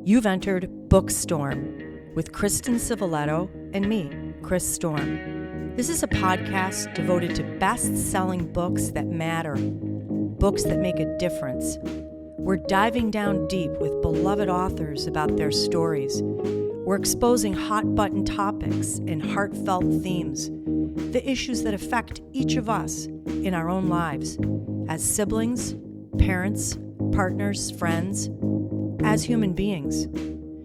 You've entered Bookstorm with Kristen Civiletto and me, Chris Storm. This is a podcast devoted to best-selling books that matter, books that make a difference. We're diving down deep with beloved authors about their stories. We're exposing hot-button topics and heartfelt themes, the issues that affect each of us in our own lives, as siblings, parents, partners, friends, as human beings.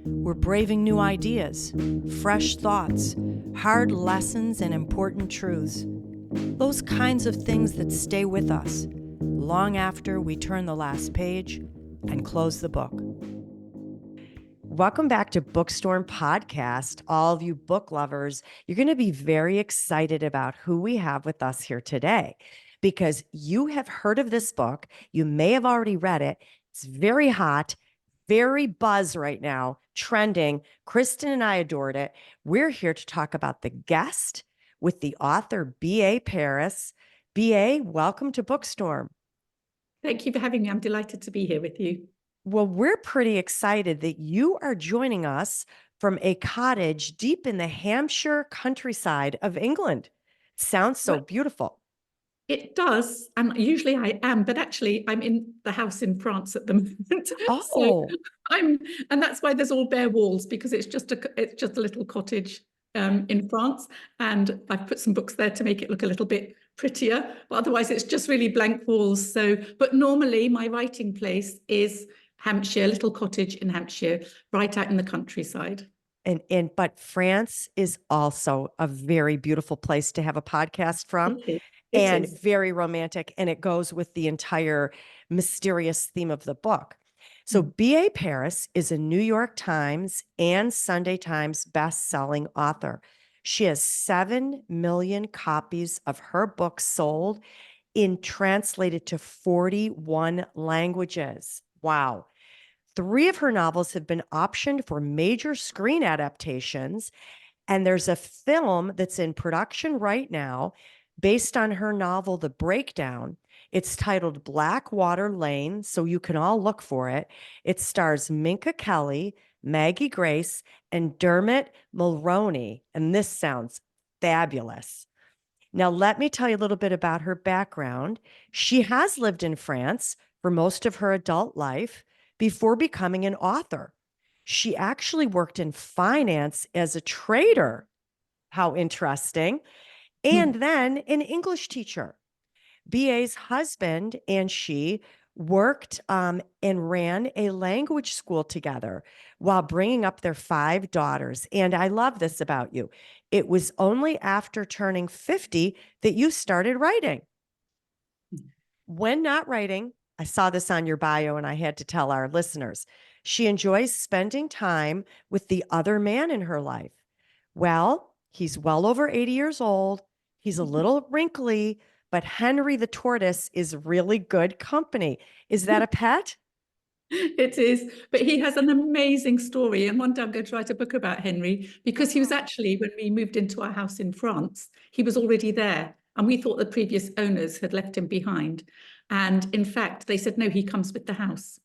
We're braving new ideas, fresh thoughts, hard lessons, and important truths. Those kinds of things that stay with us long after we turn the last page and close the book. Welcome back to Bookstorm Podcast. All of you book lovers, you're going to be very excited about who we have with us here today because you have heard of this book. You may have already read it. It's very hot, very buzz right now, trending. Kristen and I adored it. We're here to talk about The Guest with the author B.A.Paris. B.A., welcome to Bookstorm. Thank you for having me. I'm delighted to be here with you. Well, we're pretty excited that you are joining us from a cottage deep in the Hampshire countryside of England. Sounds so beautiful. It does, and usually I am, but actually I'm in the house in France at the moment. Oh, And that's why there's all bare walls, because it's just a little cottage in France, and I've put some books there to make it look a little bit prettier. But otherwise, it's just really blank walls. But normally my writing place is Hampshire, a little cottage in Hampshire, right out in the countryside. but France is also a very beautiful place to have a podcast from. It is. Very romantic, and it goes with the entire mysterious theme of the book. So B.A.Paris is a New York Times and Sunday Times best-selling author. She has 7 million copies of her books sold translated to 41 languages. Wow. 3 of her novels have been optioned for major screen adaptations, and there's a film that's in production right now based on her novel, The Breakdown. It's titled Blackwater Lane, so you can all look for it. It stars Minka Kelly, Maggie Grace, and Dermot Mulroney, and this sounds fabulous. Now, let me tell you a little bit about her background. She has lived in France for most of her adult life before becoming an author. She actually worked in finance as a trader. How interesting. And then an English teacher. BA's husband and she worked and ran a language school together while bringing up their 5 daughters. And I love this about you. It was only after turning 50 that you started writing. When not writing, I saw this on your bio and I had to tell our listeners, she enjoys spending time with the other man in her life. Well, he's well over 80 years old. He's a little wrinkly, but Henry the tortoise is really good company. Is that a pet? It is, but he has an amazing story. And one day I'm going to write a book about Henry, because he was actually, when we moved into our house in France, he was already there. And we thought the previous owners had left him behind. And in fact, they said, no, he comes with the house.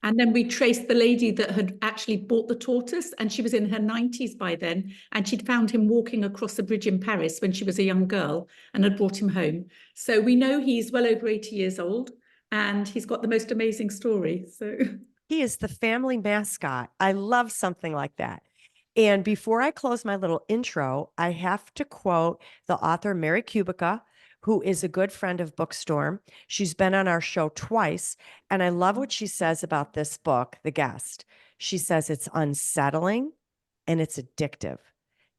And then we traced the lady that had actually bought the tortoise, and she was in her 90s by then. And she'd found him walking across a bridge in Paris when she was a young girl and had brought him home. So we know he's well over 80 years old. And he's got the most amazing story. So he is the family mascot. I love something like that. And before I close my little intro, I have to quote the author Mary Kubica, who is a good friend of Bookstorm. She's been on our show twice, and I love what she says about this book, The Guest. She says it's unsettling and it's addictive.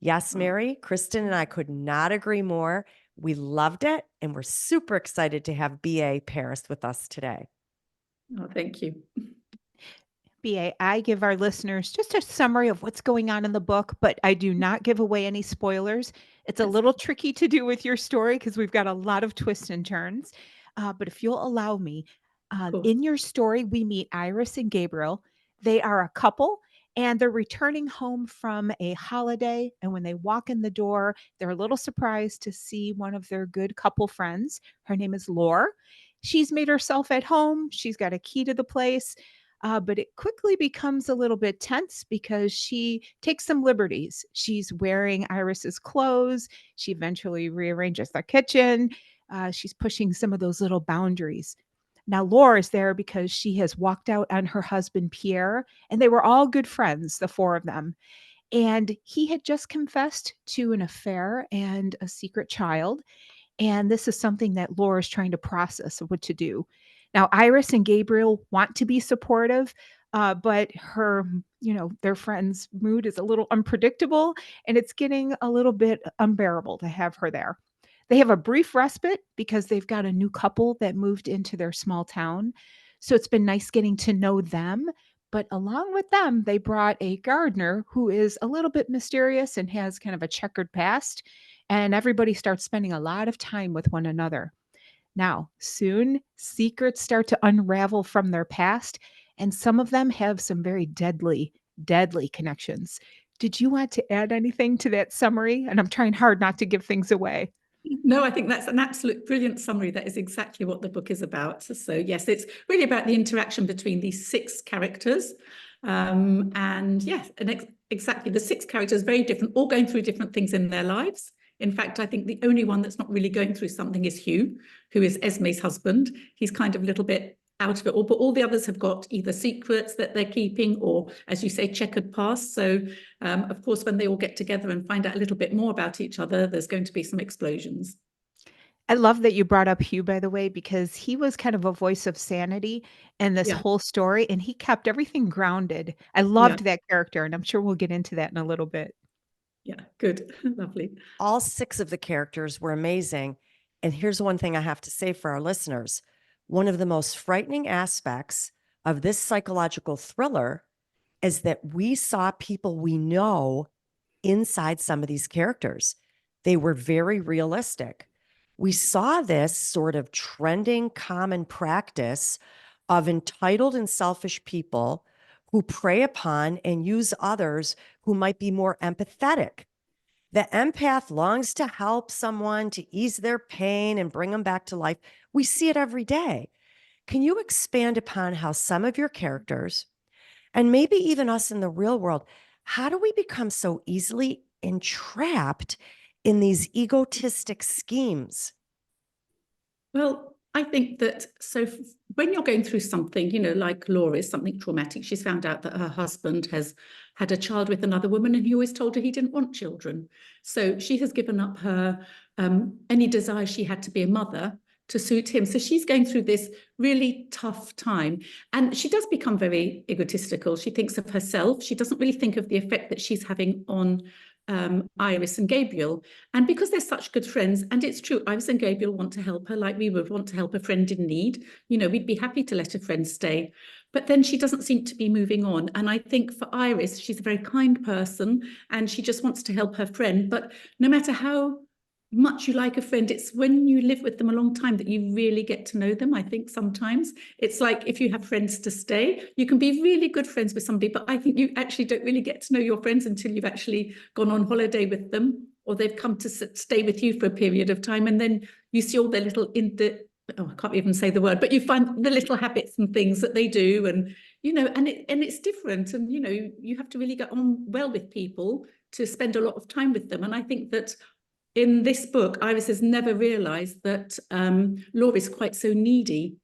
Yes, Mary, Kristen and I could not agree more. We loved it, and we're super excited to have B.A.Paris with us today. Oh, thank you. B.A., I give our listeners just a summary of what's going on in the book, but I do not give away any spoilers. It's a little tricky to do with your story because we've got a lot of twists and turns. But if you'll allow me, in your story, we meet Iris and Gabriel. They are a couple, and they're returning home from a holiday. And when they walk in the door, they're a little surprised to see one of their good couple friends. Her name is Laure. She's made herself at home. She's got a key to the place. but it quickly becomes a little bit tense because she takes some liberties. She's wearing Iris's clothes. She eventually rearranges the kitchen. She's pushing some of those little boundaries. Now, Laura is there because she has walked out on her husband, Pierre, and they were all good friends, the four of them. And he had just confessed to an affair and a secret child. And this is something that Laura's trying to process of what to do. Now, Iris and Gabriel want to be supportive, but their friend's mood is a little unpredictable and it's getting a little bit unbearable to have her there. They have a brief respite because they've got a new couple that moved into their small town. So it's been nice getting to know them. But along with them, they brought a gardener who is a little bit mysterious and has kind of a checkered past. And everybody starts spending a lot of time with one another. Now, soon secrets start to unravel from their past, and some of them have some very deadly, deadly connections. Did you want to add anything to that summary? And I'm trying hard not to give things away. No, I think that's an absolute brilliant summary. That is exactly what the book is about. So yes, it's really about the interaction between these six characters. And yes, exactly, the six characters, very different, all going through different things in their lives. In fact, I think the only one that's not really going through something is Hugh, who is Esme's husband. He's kind of a little bit out of it all, but all the others have got either secrets that they're keeping or, as you say, checkered past. So, of course, when they all get together and find out a little bit more about each other, there's going to be some explosions. I love that you brought up Hugh, by the way, because he was kind of a voice of sanity in this Yeah. whole story, and he kept everything grounded. I loved that character, and I'm sure we'll get into that in a little bit. Yeah, good. Lovely. All six of the characters were amazing. And here's one thing I have to say for our listeners. One of the most frightening aspects of this psychological thriller is that we saw people we know inside some of these characters. They were very realistic. We saw this sort of trending common practice of entitled and selfish people who prey upon and use others who might be more empathetic. The empath longs to help someone to ease their pain and bring them back to life. We see it every day. Can you expand upon how some of your characters, and maybe even us in the real world, how do we become so easily entrapped in these egotistic schemes? Well, I think that when you're going through something, like Laura's, something traumatic, she's found out that her husband has had a child with another woman and he always told her he didn't want children. So she has given up her any desire she had to be a mother to suit him. So she's going through this really tough time. And she does become very egotistical. She thinks of herself. She doesn't really think of the effect that she's having on Iris and Gabriel. And because they're such good friends, and it's true, Iris and Gabriel want to help her like we would want to help a friend in need. We'd be happy to let a friend stay. But then she doesn't seem to be moving on. And I think for Iris, she's a very kind person and she just wants to help her friend. But no matter how much you like a friend, it's when you live with them a long time that you really get to know them. I think sometimes it's like if you have friends to stay, you can be really good friends with somebody, but I think you actually don't really get to know your friends until you've actually gone on holiday with them or they've come to stay with you for a period of time, and then you see all their little I can't even say the word, but you find the little habits and things that they do, and it's different, and you have to really get on well with people to spend a lot of time with them. And I think that in this book, Iris has never realised that Laura is quite so needy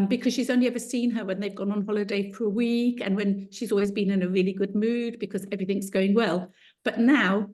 because she's only ever seen her when they've gone on holiday for a week and when she's always been in a really good mood because everything's going well. But now,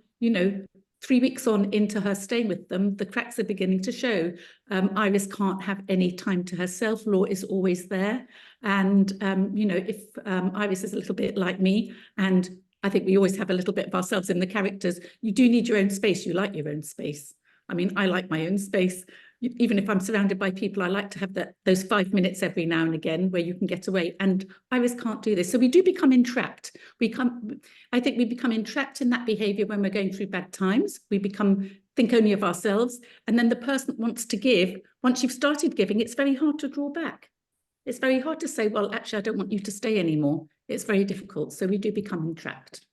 3 weeks on into her staying with them, the cracks are beginning to show. Iris can't have any time to herself. Laura is always there. And, if Iris is a little bit like me, and I think we always have a little bit of ourselves in the characters, you do need your own space. You like your own space. I mean, I like my own space. Even if I'm surrounded by people, I like to have those 5 minutes every now and again where you can get away. And Iris can't do this. So we do become entrapped. I think we become entrapped in that behavior when we're going through bad times. We think only of ourselves. And then the person wants to give. Once you've started giving, it's very hard to draw back. It's very hard to say, well, actually, I don't want you to stay anymore. It's very difficult. So we do become entrapped.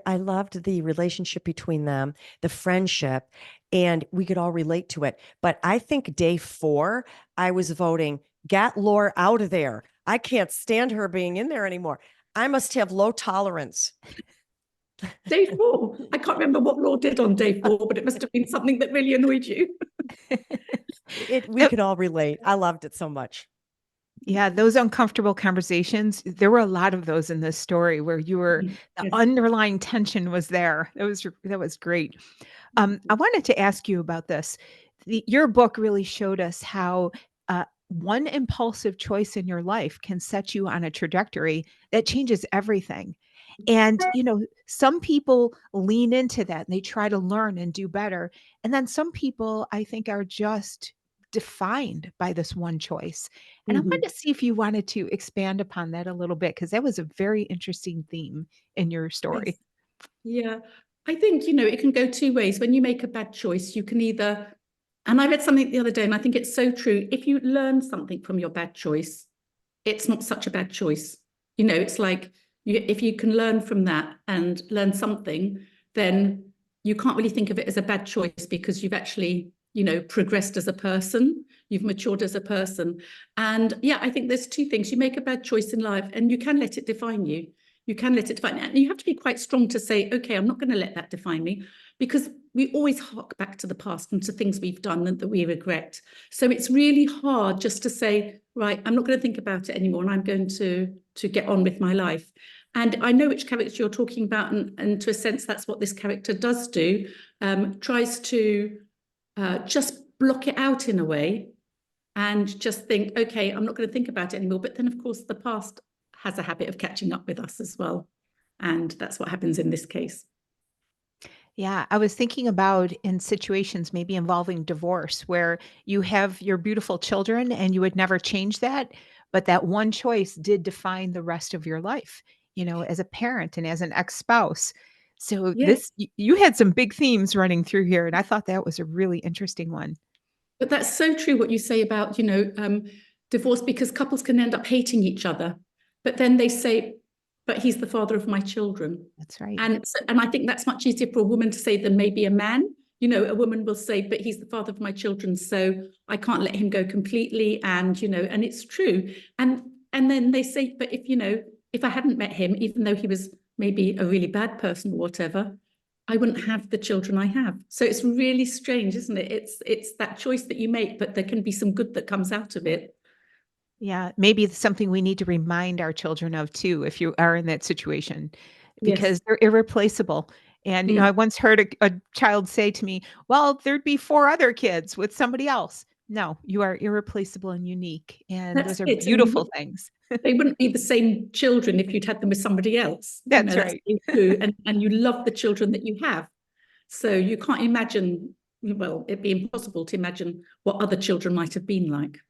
I loved the relationship between them, the friendship, and we could all relate to it. But I think day 4, I was voting, get Laura out of there. I can't stand her being in there anymore. I must have low tolerance. Day 4. I can't remember what Law did on day 4, but it must have been something that really annoyed you. We could all relate. I loved it so much. Yeah, those uncomfortable conversations, there were a lot of those in this story where the Yes. underlying tension was there. That was great. I wanted to ask you about this. Your book really showed us how one impulsive choice in your life can set you on a trajectory that changes everything. And, some people lean into that and they try to learn and do better. And then some people, I think, are just defined by this one choice. And I wanted to see if you wanted to expand upon that a little bit, because that was a very interesting theme in your story. Yes. Yeah. I think, it can go two ways. When you make a bad choice, you can either, and I read something the other day, and I think it's so true. If you learn something from your bad choice, it's not such a bad choice. It's like if you can learn from that and learn something, then you can't really think of it as a bad choice, because you've actually, progressed as a person, you've matured as a person. And yeah, I think there's two things. You make a bad choice in life and you can let it define you. You can let it define you. And you have to be quite strong to say, okay, I'm not going to let that define me, because we always hark back to the past and to things we've done and that we regret. So it's really hard just to say, right, I'm not going to think about it anymore, and I'm going to get on with my life. And I know which character you're talking about, and to a sense, that's what this character does do, tries to just block it out in a way and just think, okay, I'm not going to think about it anymore. But then, of course, the past has a habit of catching up with us as well. And that's what happens in this case. Yeah, I was thinking about in situations maybe involving divorce where you have your beautiful children and you would never change that, but that one choice did define the rest of your life, as a parent and as an ex-spouse. So Yes. you had some big themes running through here, and I thought that was a really interesting one. But that's so true what you say about, divorce, because couples can end up hating each other, but then they say, but he's the father of my children. That's right. And I think that's much easier for a woman to say than maybe a man. A woman will say, but he's the father of my children, so I can't let him go completely. And, and it's true. And then they say, but if I hadn't met him, even though he was maybe a really bad person or whatever, I wouldn't have the children I have. So it's really strange, isn't it? It's that choice that you make, but there can be some good that comes out of it. Yeah, maybe it's something we need to remind our children of too, if you are in that situation, because Yes. they're irreplaceable. And I once heard a child say to me, "Well, there'd be 4 other kids with somebody else." No, you are irreplaceable and unique, and That's those are it. beautiful things. They wouldn't be the same children if you'd had them with somebody else. That's That's right. true. And you love the children that you have. So you can't imagine, well, it'd be impossible to imagine what other children might have been like.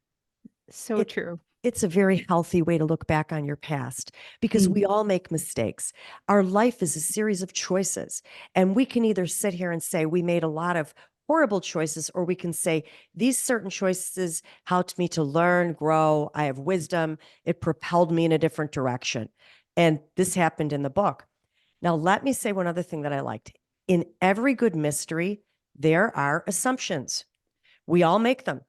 So true. It's a very healthy way to look back on your past, because we all make mistakes. Our life is a series of choices, and we can either sit here and say we made a lot of horrible choices, or we can say these certain choices helped me to learn, grow. I have wisdom. It propelled me in a different direction. And this happened in the book. Now, let me say one other thing that I liked. In every good mystery, there are assumptions. We all make them.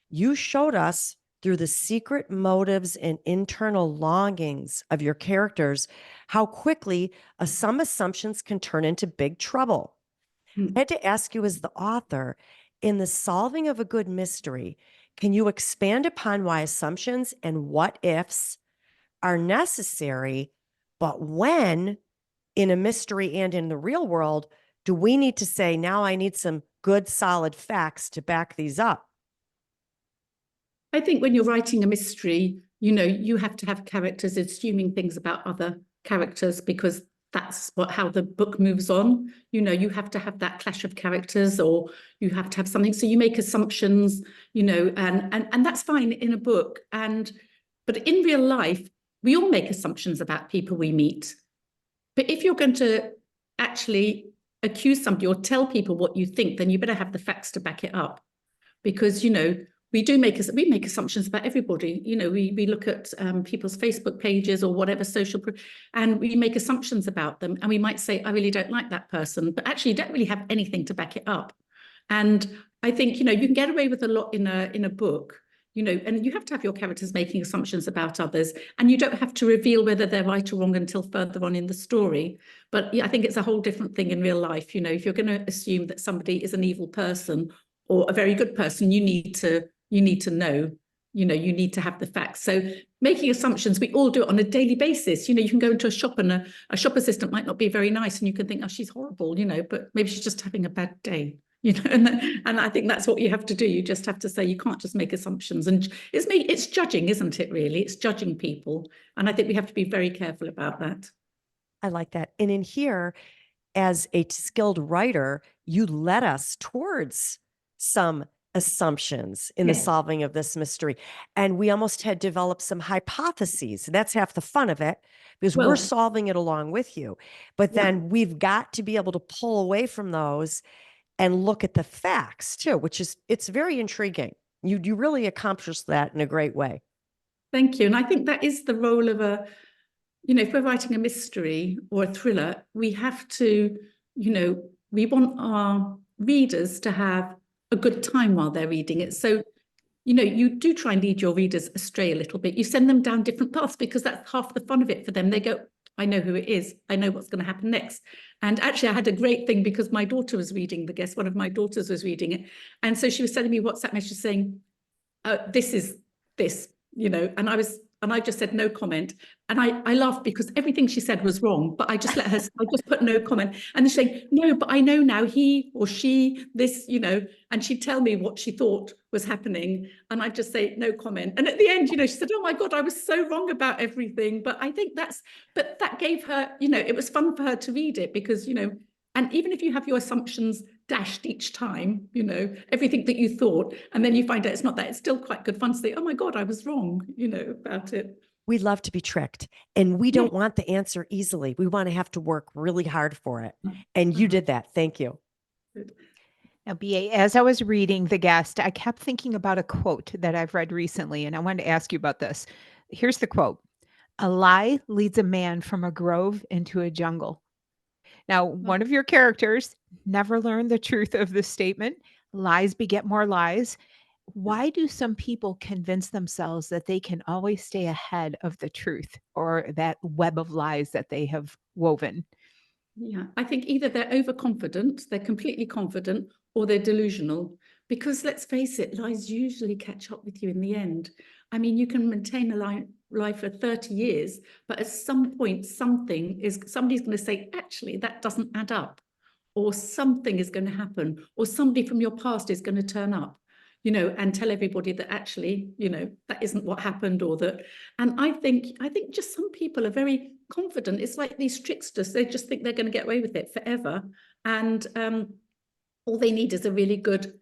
You showed us through the secret motives and internal longings of your characters how quickly some assumptions can turn into big trouble. I had to ask you, as the author, in the solving of a good mystery, can you expand upon why assumptions and what ifs are necessary, but when in a mystery and in the real world do we need to say, now I need some good solid facts to back these up? I think when you're writing a mystery, you have to have characters assuming things about other characters, because that's how the book moves on. You have to have that clash of characters, or you have to have something. So you make assumptions, and that's fine in a book. But in real life, we all make assumptions about people we meet. But if you're going to actually accuse somebody or tell people what you think, then you better have the facts to back it up, because we make assumptions about everybody. We look at people's Facebook pages or whatever and we make assumptions about them, and we might say, I really don't like that person, but actually you don't really have anything to back it up. And I think you can get away with a lot in a book, you know, and you have to have your characters making assumptions about others, and you don't have to reveal whether they're right or wrong until further on in the story. But yeah, I think it's a whole different thing in real life. You know, if you're going to assume that somebody is an evil person or a very good person, you need to know, you know, you need to have the facts. So making assumptions, we all do it on a daily basis. You know, you can go into a shop and a shop assistant might not be very nice and you can think, oh, she's horrible, you know, but maybe she's just having a bad day. You know, and I think that's what you have to do. You just have to say, you can't just make assumptions. And it's judging, isn't it, really? It's judging people. And I think we have to be very careful about that. I like that. And in here, as a skilled writer, you led us towards some assumptions in the Yes. solving of this mystery. And we almost had developed some hypotheses. That's half the fun of it, because we're Well, solving it along with you. But yeah. then we've got to be able to pull away from those and look at the facts too, which is, it's very intriguing. You really accomplished that in a great way. Thank you. And I think that is the role of you know, if we're writing a mystery or a thriller, we have to, you know, we want our readers to have a good time while they're reading it. So, you know, you do try and lead your readers astray a little bit. You send them down different paths because that's half the fun of it for them. They go, I know who it is. I know what's going to happen next. And actually, I had a great thing because my daughter was reading The Guest. One of my daughters was reading it. And so she was sending me WhatsApp messages saying, this is this, you know, and I just said no comment. And I laughed because everything she said was wrong, but I just let her, I just put no comment. And then she's saying, no, but I know now he or she, this, you know, and she'd tell me what she thought was happening. And I'd just say no comment. And at the end, you know, she said, oh my God, I was so wrong about everything. But I think but that gave her, you know, it was fun for her to read it because, you know, and even if you have your assumptions dashed each time, you know, everything that you thought, and then you find out it's not that, it's still quite good fun to say, oh my God, I was wrong, you know, about it. We love to be tricked, and we Yeah. don't want the answer easily. We want to have to work really hard for it. And you did that. Thank you. Good. Now, BA, as I was reading The Guest, I kept thinking about a quote that I've read recently, and I wanted to ask you about this. Here's the quote: "A lie leads a man from a grove into a jungle." Now, one of your characters never learned the truth of this statement. Lies beget more lies. Why do some people convince themselves that they can always stay ahead of the truth or that web of lies that they have woven? Yeah, I think either they're overconfident, they're completely confident, or they're delusional. Because let's face it, lies usually catch up with you in the end. I mean, you can maintain a lie for 30 years, but at some point, somebody's going to say, actually, that doesn't add up, or something is going to happen, or somebody from your past is going to turn up, you know, and tell everybody that actually, you know, that isn't what happened, or that. And I think just some people are very confident. It's like these tricksters, they just think they're going to get away with it forever. And all they need is a really good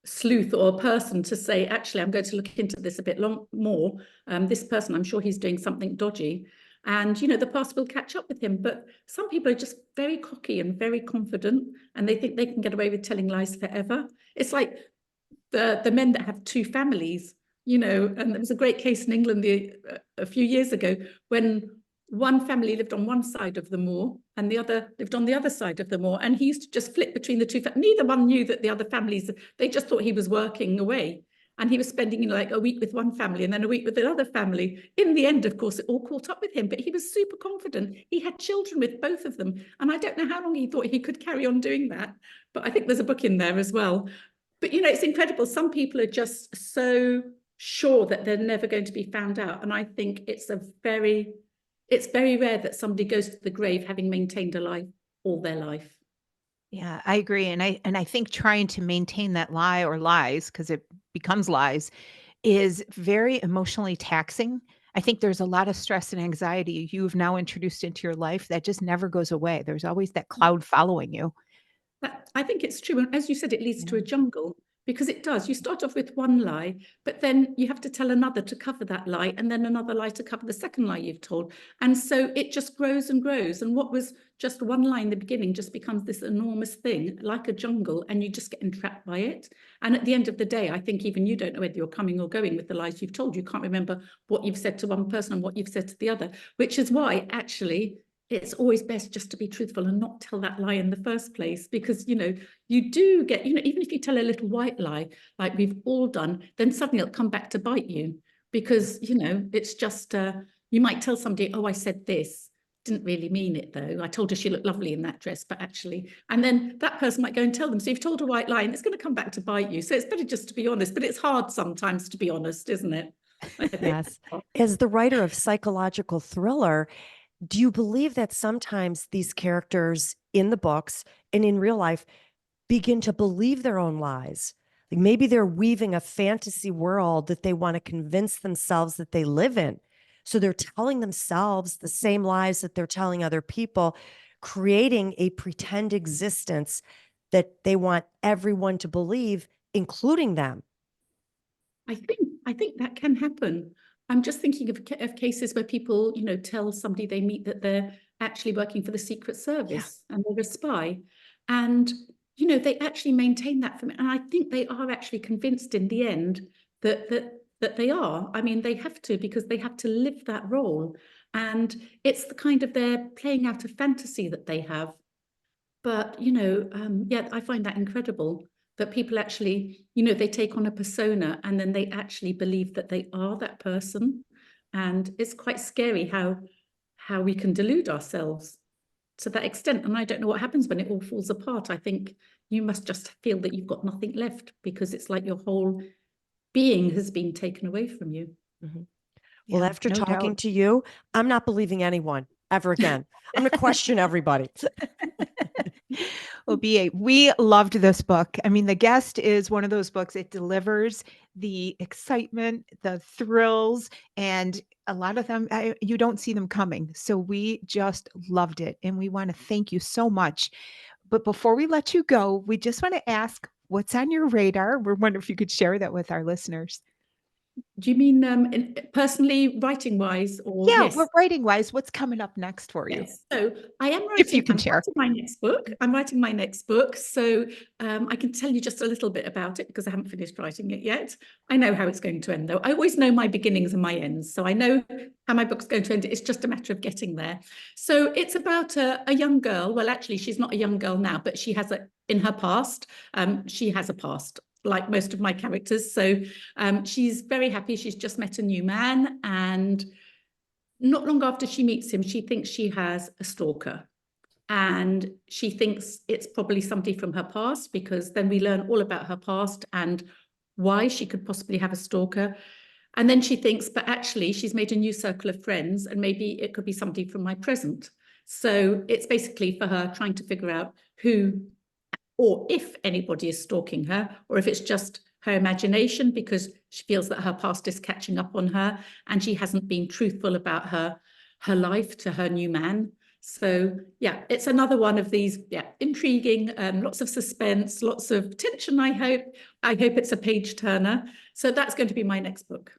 sleuth or a person to say, actually, I'm going to look into this a bit more. This person, I'm sure he's doing something dodgy. And, you know, the past will catch up with him. But some people are just very cocky and very confident, and they think they can get away with telling lies forever. It's like the men that have two families, you know, and there was a great case in England a few years ago when one family lived on one side of the moor and the other lived on the other side of the moor. And he used to just flip between the two. Neither one knew that the other families, they just thought he was working away. And he was spending, you know, like a week with one family and then a week with another family. In the end, of course, it all caught up with him, but he was super confident. He had children with both of them. And I don't know how long he thought he could carry on doing that. But I think there's a book in there as well. But, you know, it's incredible. Some people are just so sure that they're never going to be found out. And I think it's very rare that somebody goes to the grave having maintained a lie all their life. Yeah, I agree. And I think trying to maintain that lie or lies, because it becomes lies, is very emotionally taxing. I think there's a lot of stress and anxiety you've now introduced into your life that just never goes away. There's always that cloud following you. I think it's true. And as you said, it leads to a jungle because it does. You start off with one lie, but then you have to tell another to cover that lie and then another lie to cover the second lie you've told. And so it just grows and grows. And what was just one lie in the beginning just becomes this enormous thing, like a jungle, and you just get entrapped by it. And at the end of the day, I think even you don't know whether you're coming or going with the lies you've told. You can't remember what you've said to one person and what you've said to the other, which is why actually it's always best just to be truthful and not tell that lie in the first place, because, you know, you do get, you know, even if you tell a little white lie, like we've all done, then suddenly it'll come back to bite you, because, you know, it's just, you might tell somebody, oh, I said this, didn't really mean it though. I told her she looked lovely in that dress, but actually, and then that person might go and tell them. So you've told a white lie and it's going to come back to bite you. So it's better just to be honest, but it's hard sometimes to be honest, isn't it? Yes. As the writer of psychological thriller, do you believe that sometimes these characters in the books and in real life begin to believe their own lies? Like maybe they're weaving a fantasy world that they want to convince themselves that they live in. So they're telling themselves the same lies that they're telling other people, creating a pretend existence that they want everyone to believe, including them. I think that can happen. I'm just thinking of cases where people, you know, tell somebody they meet that they're actually working for the Secret Service and they're a spy. And, you know, they actually maintain that from it. And I think they are actually convinced in the end that they are. I mean, they have to, because they have to live that role. And it's the kind of, they're playing out a fantasy that they have. But, you know, yeah, I find that incredible that people actually, you know, they take on a persona and then they actually believe that they are that person. And it's quite scary how we can delude ourselves to that extent. And I don't know what happens when it all falls apart. I think you must just feel that you've got nothing left, because it's like your whole being has been taken away from you. Mm-hmm. Well, Yeah, after no talking doubt. to you, I'm not believing anyone ever again. I'm going to question everybody. Well, BA, we loved this book. I mean, The Guest is one of those books, it delivers the excitement, the thrills, and a lot of them, you don't see them coming. So we just loved it. And we want to thank you so much. But before we let you go, we just want to ask what's on your radar. We're wondering if you could share that with our listeners. Do you mean personally, writing wise, or Yeah, yes? we're writing wise. What's coming up next for you? Yes, so I am If you writing, can I'm share. writing my next book. I'm writing my next book. So I can tell you just a little bit about it because I haven't finished writing it yet. I know how it's going to end though. I always know my beginnings and my ends. So I know how my book's going to end. It's just a matter of getting there. So it's about a young girl. Well, actually, she's not a young girl now, but she has in her past, she has a past, like most of my characters. So she's very happy. She's just met a new man, and not long after she meets him, she thinks she has a stalker. And she thinks it's probably somebody from her past, because then we learn all about her past and why she could possibly have a stalker. And then she thinks, but actually, she's made a new circle of friends, and maybe it could be somebody from my present. So it's basically for her trying to figure out who or if anybody is stalking her, or if it's just her imagination, because she feels that her past is catching up on her and she hasn't been truthful about her life to her new man. So yeah, it's another one of these intriguing, lots of suspense, lots of tension. I hope it's a page turner. So that's going to be my next book.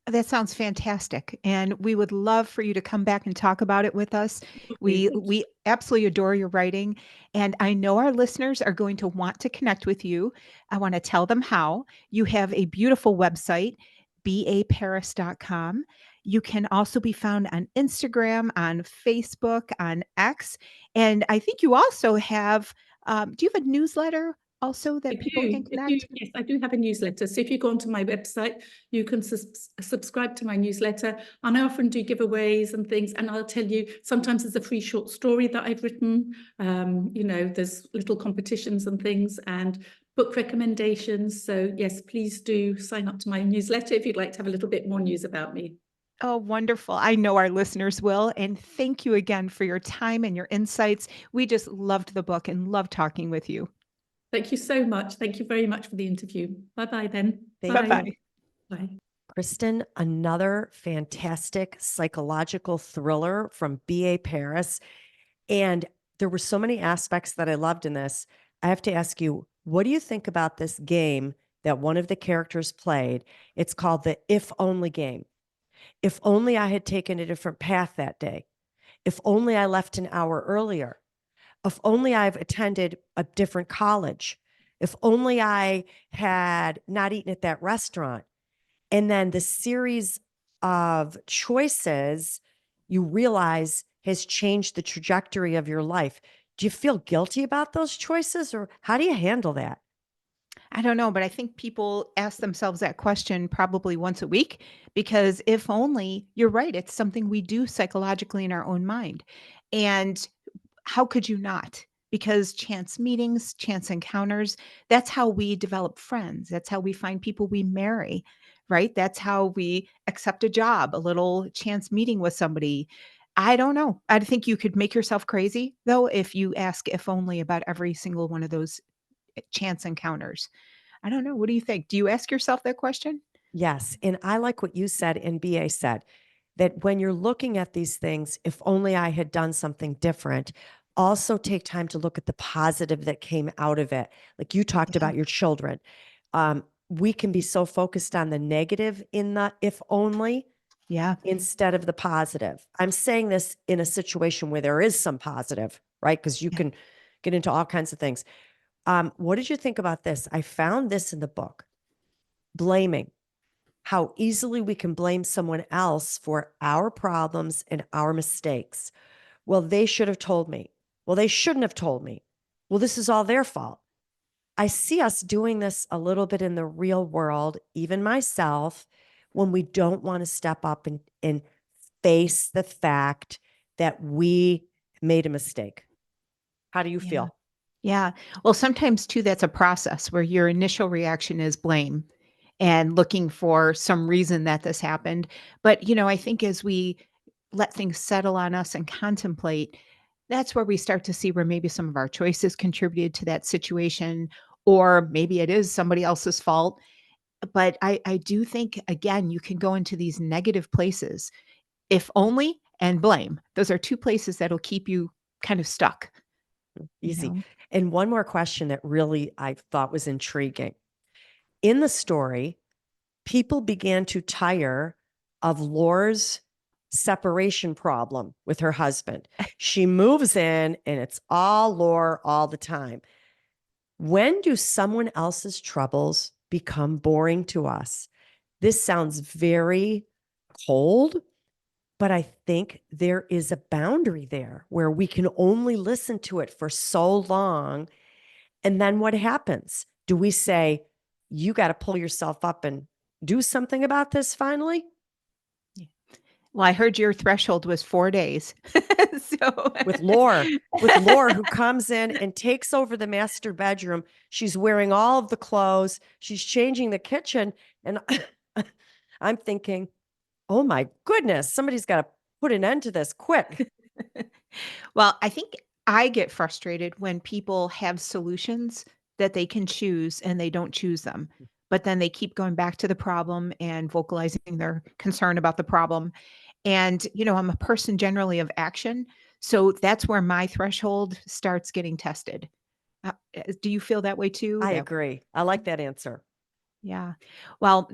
That sounds fantastic. And we would love for you to come back and talk about it with us. We absolutely adore your writing. And I know our listeners are going to want to connect with you. I want to tell them how. You have a beautiful website, B.A.Paris.com. You can also be found on Instagram, on Facebook, on X. And I think you also have, do you have a newsletter also that people can connect? Yes, I do have a newsletter. So if you go onto my website, you can subscribe to my newsletter. And I often do giveaways and things. And I'll tell you, sometimes there's a free short story that I've written. You know, there's little competitions and things, and book recommendations. So yes, please do sign up to my newsletter if you'd like to have a little bit more news about me. Oh, wonderful. I know our listeners will. And thank you again for your time and your insights. We just loved the book and loved talking with you. Thank you so much. Thank you very much for the interview. Bye-bye then. Thank Bye bye. Bye. Kristen, another fantastic psychological thriller from B.A. Paris. And there were so many aspects that I loved in this. I have to ask you, what do you think about this game that one of the characters played? It's called the If Only game. If only I had taken a different path that day. If only I left an hour earlier. If only I've attended a different college. If only I had not eaten at that restaurant. And then the series of choices, you realize has changed the trajectory of your life. Do you feel guilty about those choices, or how do you handle that? I don't know, but I think people ask themselves that question probably once a week because if only, you're right, it's something we do psychologically in our own mind. And how could you not? Because chance meetings, chance encounters, that's how we develop friends. That's how we find people we marry, right? That's how we accept a job, a little chance meeting with somebody. I don't know. I think you could make yourself crazy, though, if you ask if only about every single one of those chance encounters. I don't know. What do you think? Do you ask yourself that question? Yes. And I like what you said and BA said, that when you're looking at these things, if only I had done something different, also take time to look at the positive that came out of it. Like you talked Yeah. about your children. We can be so focused on the negative in the if only Yeah. instead of the positive. I'm saying this in a situation where there is some positive, right? Because you Yeah. can get into all kinds of things. What did you think about this? I found this in the book, blaming, how easily we can blame someone else for our problems and our mistakes. Well, they should have told me. Well, they shouldn't have told me. Well, this is all their fault. I see us doing this a little bit in the real world, even myself, when we don't want to step up and face the fact that we made a mistake. How do you Yeah. feel? Yeah. Well, sometimes too, that's a process where your initial reaction is blame and looking for some reason that this happened. But, I think as we let things settle on us and contemplate, that's where we start to see where maybe some of our choices contributed to that situation, or maybe it is somebody else's fault. But I do think, again, you can go into these negative places, if only and blame. Those are two places that'll keep you kind of stuck, you Easy. know? And one more question that really I thought was intriguing. In the story, people began to tire of Laura's separation problem with her husband. She moves in and it's all Laura all the time. When do someone else's troubles become boring to us? This sounds very cold, but I think there is a boundary there where we can only listen to it for so long. And then what happens? Do we say, you got to pull yourself up and do something about this finally? Well, I heard your threshold was 4 days. So With Laura, who comes in and takes over the master bedroom. She's wearing all of the clothes. She's changing the kitchen. And I'm thinking, oh my goodness, somebody's got to put an end to this quick. Well, I think I get frustrated when people have solutions that they can choose and they don't choose them. But then they keep going back to the problem and vocalizing their concern about the problem. And, I'm a person generally of action. So that's where my threshold starts getting tested. Do you feel that way too? I That agree. I like that answer. Yeah. Well,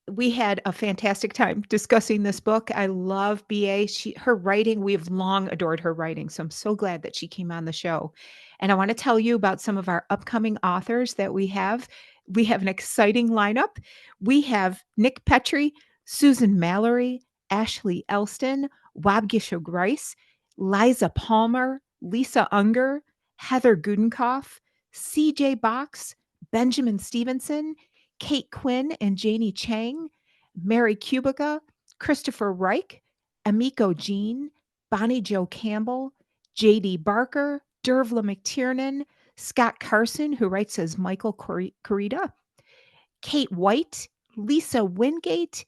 we had a fantastic time discussing this book. I love BA. Her writing, we've long adored her writing. So I'm so glad that she came on the show. And I want to tell you about some of our upcoming authors that we have. We have an exciting lineup. We have Nick Petrie, Susan Mallory, Ashley Elston, Wabgisha Grice, Liza Palmer, Lisa Unger, Heather Gudenkoff, CJ Box, Benjamin Stevenson, Kate Quinn and Janie Chang, Mary Kubica, Christopher Reich, Amiko Jean, Bonnie Jo Campbell, J.D. Barker, Dervla McTiernan, Scott Carson, who writes as Michael Corita, Kate White, Lisa Wingate,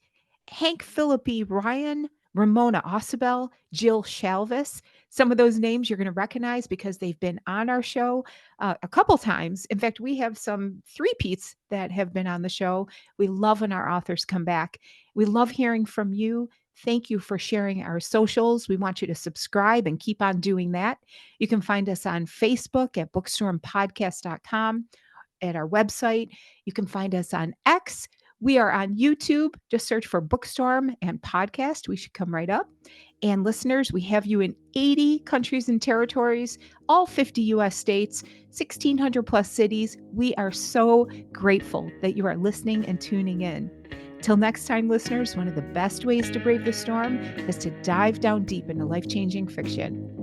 Hank Philippi Ryan, Ramona Osabel, Jill Shalvis. Some of those names you're going to recognize because they've been on our show a couple times. In fact, we have some three-peats that have been on the show. We love when our authors come back. We love hearing from you. Thank you for sharing our socials. We want you to subscribe and keep on doing that. You can find us on Facebook at bookstormpodcast.com, at our website. You can find us on X. We are on YouTube. Just search for Bookstorm and podcast. We should come right up. And listeners, we have you in 80 countries and territories, all 50 US states, 1,600 plus cities. We are so grateful that you are listening and tuning in. Till next time, listeners, one of the best ways to brave the storm is to dive down deep into life-changing fiction.